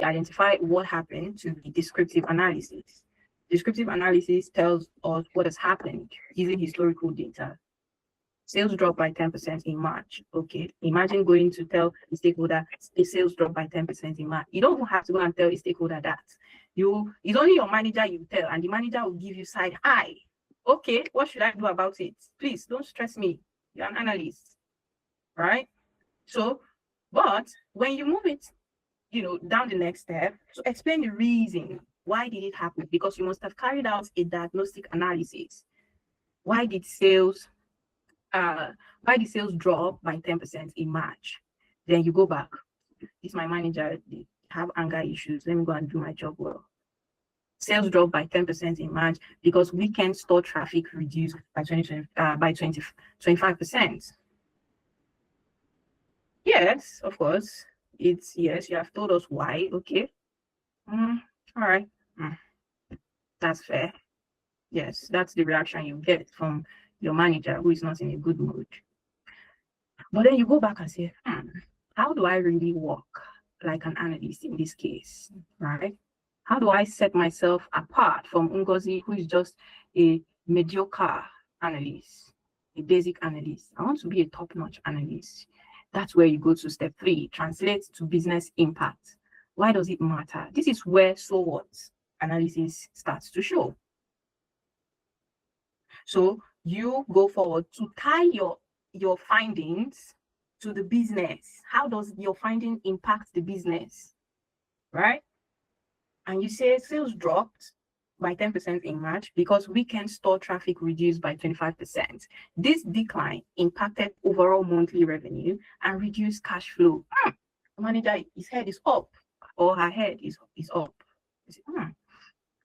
identify what happened to the descriptive analysis. Descriptive analysis tells us what has happened using historical data. Sales dropped by 10% in March. Okay, imagine going to tell the stakeholder the sales dropped by 10% in March. You don't have to go and tell a stakeholder that. It's only your manager you tell, and the manager will give you side eye. Okay, what should I do about it? Please don't stress me. You're an analyst, right? So, but when you move it, down the next step, to explain the reason why did it happen, because you must have carried out a diagnostic analysis. Why did sales drop by 10% in March? Then you go back. This my manager, they have anger issues. Let me go and do my job well. Sales dropped by 10% in March because weekend store traffic reduced by 25%. Yes, of course. Yes, you have told us why. Okay. All right. That's fair. Yes, that's the reaction you get from your manager who is not in a good mood. But then you go back and say, how do I really work like an analyst in this case, right? How do I set myself apart from Ngozi, who is just a mediocre analyst, a basic analyst? I want to be a top-notch analyst. That's where you go to step 3, translate to business impact. Why does it matter? This is where so what analysis starts to show. So you go forward to tie your findings to the business. How does your finding impact the business, right? And you say sales dropped by 10% in March because weekend store traffic reduced by 25%. This decline impacted overall monthly revenue and reduced cash flow. Manager, his head is up, or her head is up. You say,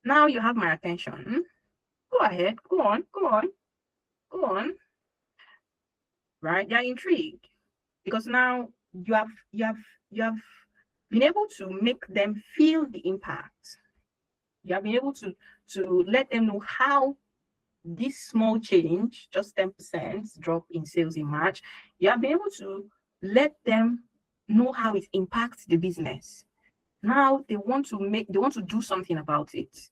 now you have my attention. Go ahead, go on. Right? You're intrigued because now you have been able to make them feel the impact. You have been able to let them know how this small change, just 10% drop in sales in March, you have been able to let them know how it impacts the business. Now they want to do something about it.